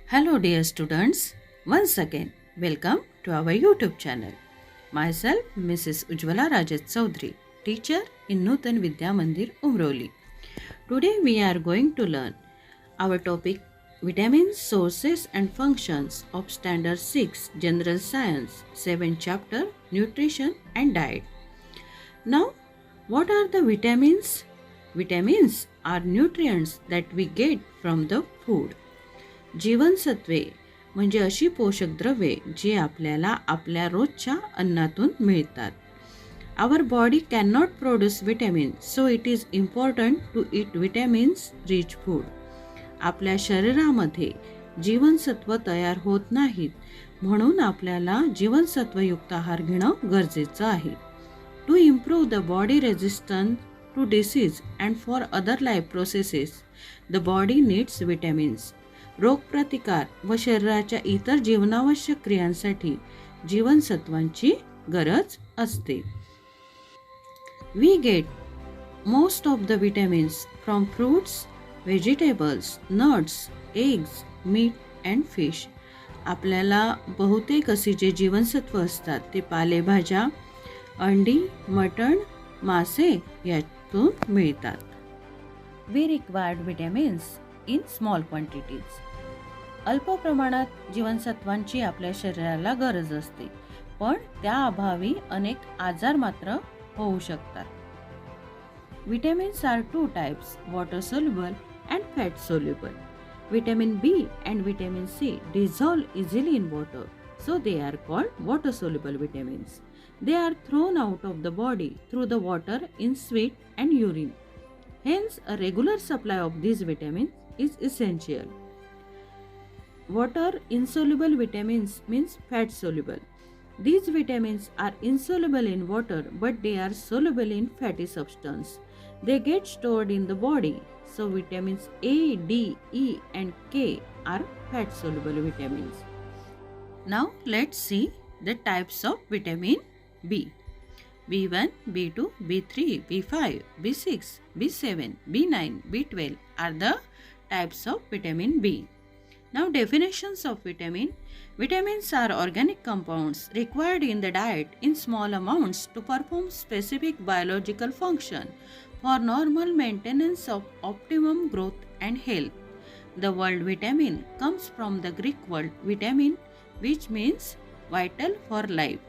Hello, dear students. Once again, welcome to our YouTube channel. Myself, Mrs. Ujjwala Rajat Chaudhary, teacher in Nutan Vidya Mandir, Umroli. Today, we are going to learn our topic Vitamins, Sources and Functions of Standard 6 General Science, 7th chapter Nutrition and Diet. Now, what are the vitamins? Vitamins are nutrients that we get from the food. जीवनसत्वे म्हणजे अशी पोषक द्रव्ये जी आपल्याला आपल्या रोजच्या अन्नातून मिळतात. Our body can not produce vitamin, so it is important to eat vitamins rich food. आपल्या शरीरामध्ये जीवनसत्व तयार होत नाहीत, म्हणून आपल्याला जीवनसत्वयुक्त आहार घेणं गरजेचं आहे. To improve the body resistance to disease and for other life processes the body needs vitamins. रोगप्रतिकार व शरीराच्या इतर जीवनावश्यक क्रियांसाठी जीवनसत्वांची गरज असते. We get most of the vitamins from fruits, vegetables, nuts, eggs, meat and fish. आपल्याला बहुतेक असे जे जीवनसत्व असतात ते पालेभाज्या, अंडी, मटण, मासे यातून मिळतात. We required vitamins in small quantities. अल्प प्रमाणात जीवनसत्वांची आपल्या शरीराला गरज असते, पण त्या अभावी अनेक आजार मात्र होऊ शकतात. Vitamins are two types, water soluble and fat soluble. Vitamin B and vitamin C dissolve easily in water, so they are called water soluble vitamins. They are thrown out of the body through the water in sweat and urine. Hence, a regular supply of these vitamins is essential. Water insoluble vitamins means fat soluble. These vitamins are insoluble in water, but they are soluble in fatty substance. They get stored in the body. So vitamins A, D, E and K are fat soluble vitamins. Now let's see the types of vitamin B. B1, B2, B3, B5, B6, B7, B9, B12 are the types of vitamin B. Now definitions of vitamin. Vitamins are organic compounds required in the diet in small amounts to perform specific biological function for normal maintenance of optimum growth and health. The word vitamin comes from the Greek word vitamin, which means vital for life.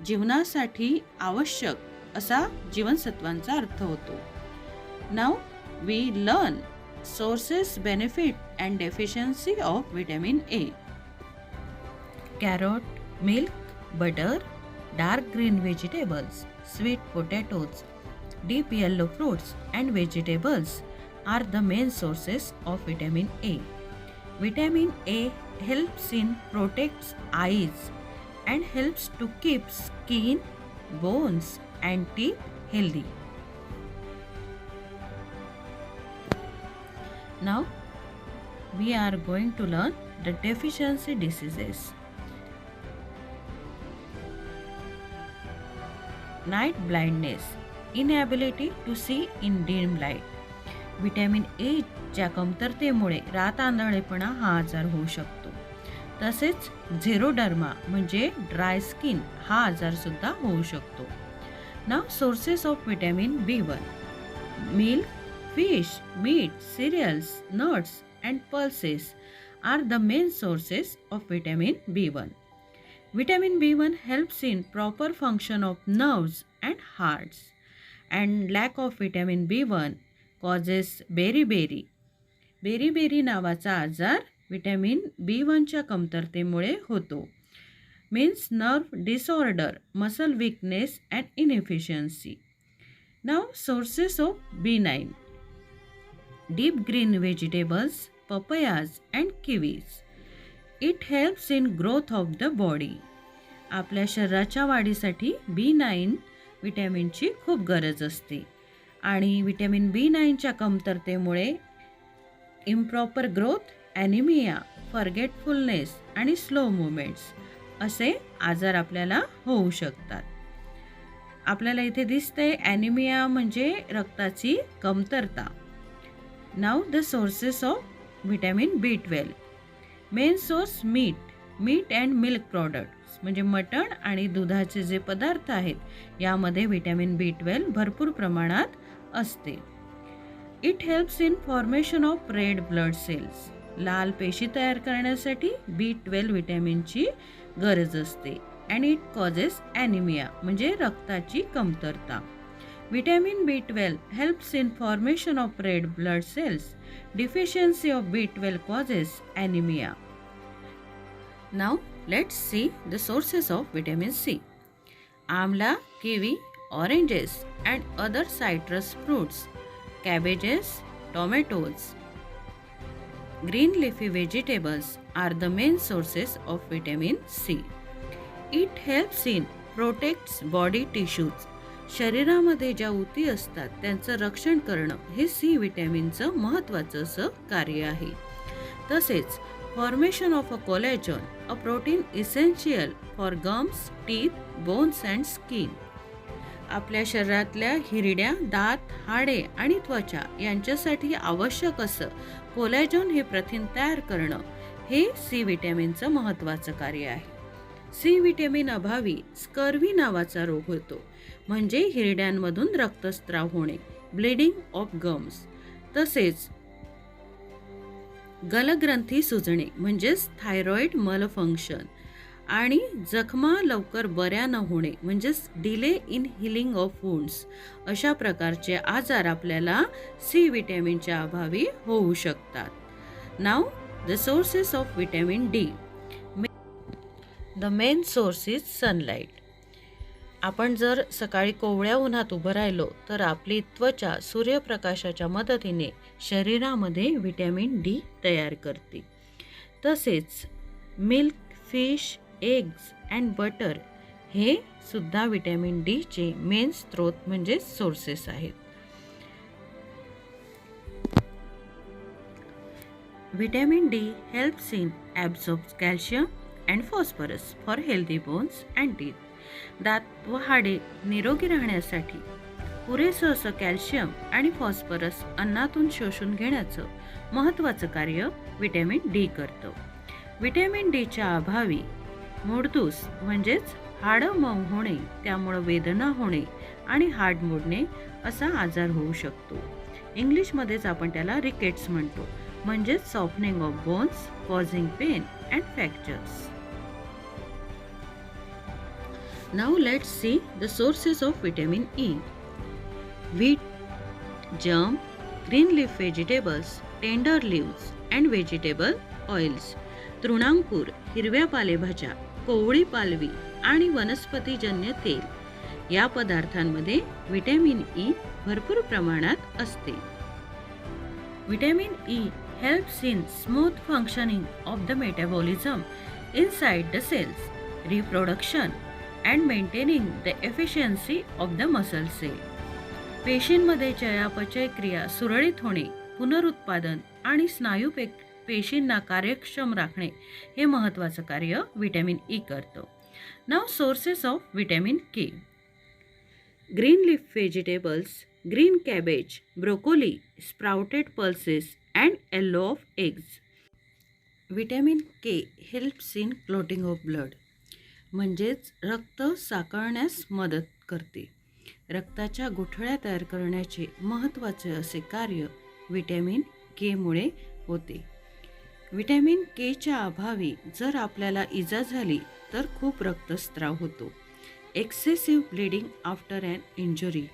जीवनासाठी आवश्यक असा जीवनसत्वांचा अर्थ होतो. Now we learn sources, benefit and deficiency of vitamin A. Carrot, milk, butter, dark green vegetables, sweet potatoes, deep yellow fruits and vegetables are the main sources of vitamin A. Vitamin A helps in protects eyes and helps to keep skin, bones and teeth healthy. Now we are going to learn the deficiency diseases. Night blindness, inability to see in dim light. Vitamin A च्या कमतरतेमुळे रात आंधळेपणा हा आजार होऊ शकतो. तसेच झेरोडर्मा म्हणजे dry skin हा आजार सुद्धा होऊ शकतो. Now sources of vitamin B1. Milk, fish, meat, cereals, nuts and pulses are the main sources of vitamin B1. Vitamin B1 helps in proper function of nerves and hearts, and lack of vitamin B1 causes beriberi. Beriberi नावाचा आजार vitamin B1 च्या कमतरतेमुळे होतो. Means nerve disorder, muscle weakness and inefficiency. Now sources of B9. Deep green vegetables, papayas and kiwis. It helps in growth of the body. आपल्या शरीराच्या वाढीसाठी B9 विटॅमिनची खूप गरज असते आणि विटॅमिन B9 च्या कमतरतेमुळे इम्प्रॉपर ग्रोथ, ॲनिमिया, फॉरगेटफुलनेस आणि स्लो मुवमेंट्स असे आजार आपल्याला होऊ शकतात. आपल्याला इथे दिसते ॲनिमिया म्हणजे रक्ताची कमतरता. Now the sources of vitamin B12. Main source meat and milk products म्हणजे मटण आणि दुधाचे जे पदार्थ आहेत यामध्ये व्हिटॅमिन B12 भरपूर प्रमाणात असते. It helps in formation of red blood cells. लाल पेशी तयार करण्यासाठी B12 व्हिटॅमिनची गरज असते. अँड इट कॉजेस ॲनिमिया म्हणजे रक्ताची कमतरता. Vitamin B12 helps in formation of red blood cells. Deficiency of B12 causes anemia. Now let's see the sources of vitamin C. Amla, kiwi, oranges and other citrus fruits, cabbages, tomatoes, green leafy vegetables are the main sources of vitamin C. It helps in protects body tissues. शरीरामध्ये ज्या ऊती असतात त्यांचं रक्षण करणं हे C व्हिटॅमिनचं महत्त्वाचं असं कार्य आहे. तसेच formation of a collagen, a protein essential for gums, teeth, bones and skin. आपल्या शरीरातल्या हिरड्या, दात, हाडे आणि त्वचा यांच्यासाठी आवश्यक असं कोलॅजन हे प्रथिन तयार करणं हे सी व्हिटॅमिनचं महत्त्वाचं कार्य आहे. सी व्हिटॅमिन अभावी स्कर्वी नावाचा रोग होतो म्हणजे हिरड्यांमधून रक्तस्राव होणे, ब्लिडिंग ऑफ गम्स. तसेच गलग्रंथी सुजणे म्हणजेच थायरॉइड मलफंक्शन आणि जखमा लवकर बऱ्या न होणे म्हणजेच delay in healing of wounds अशा प्रकारचे आजार आपल्याला सी व्हिटॅमिनच्या अभावी होऊ शकतात. नाव the sources of vitamin D. The main source is sunlight. आपण जर सकाळी कोवळ्या उन्हात उभं राहिलो तर आपली त्वचा सूर्यप्रकाशाच्या मदतीने शरीरामध्ये व्हिटॅमिन डी तयार करते. तसेच milk, fish, eggs and butter हे सुद्धा व्हिटॅमिन डीचे मेन स्रोत म्हणजे सोर्सेस आहेत. Vitamin D helps in absorb calcium and phosphorus for healthy bones and teeth. दात व हाडे निरोगी राहण्यासाठी पुरेसं असं कॅल्शियम आणि फॉस्फरस अन्नातून शोषून घेण्याचं महत्त्वाचं कार्य व्हिटॅमिन डी करतं. व्हिटॅमिन डीच्या अभावी मूडतूस म्हणजेच हाडं मऊ होणे, त्यामुळं वेदना होणे आणि हाड मोडणे असा आजार होऊ शकतो. इंग्लिशमध्येच आपण त्याला रिकेट्स म्हणतो म्हणजेच softening of bones causing pain and fractures. Now let's see the sources of vitamin E. Wheat, germ, green leaf vegetables, tender leaves and vegetable oils. तृणांकुर, हिरव्या पालेभाज्या, कोवळी पालवी आणि वनस्पतीजन्य तेल या पदार्थांमध्ये व्हिटॅमिन ई भरपूर प्रमाणात असते. Vitamin E helps in smooth functioning of the metabolism inside the cells, reproduction and maintaining the efficiency of the muscle cell. पेशींमध्ये चयापचय क्रिया सुरळीत होणे, पुनरुत्पादन आणि स्नायू पेशींना कार्यक्षम राखणे हे महत्त्वाचं कार्य व्हिटॅमिन ई करतं. Now sources of vitamin K. Green leaf vegetables, green cabbage, broccoli, sprouted pulses and yellow of eggs. Vitamin K helps in clotting of blood म्हणजेच रक्त साकळण्यास मदत करते. रक्ताच्या गुठळ्या तयार करण्याचे महत्त्वाचे असे कार्य व्हिटॅमिन केमुळे होते. व्हिटॅमिन केच्या अभावी जर आपल्याला इजा झाली तर खूप रक्तस्राव होतो. Excessive bleeding after an injury.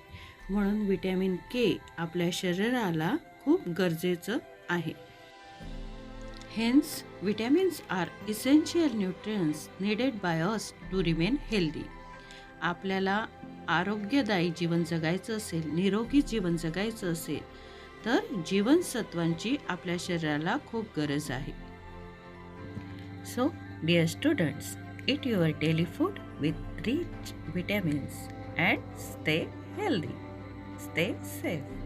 म्हणून व्हिटॅमिन के आपल्या शरीराला खूप गरजेचं आहे. Hence, vitamins are essential nutrients needed by us to remain healthy. आपल्याला आरोग्यदायी जीवन जगायचं असेल, निरोगी जीवन जगायचं असेल तर जीवनसत्वांची आपल्या शरीराला खूप गरज आहे. So, dear students, eat your daily food with rich vitamins and stay healthy. Stay safe.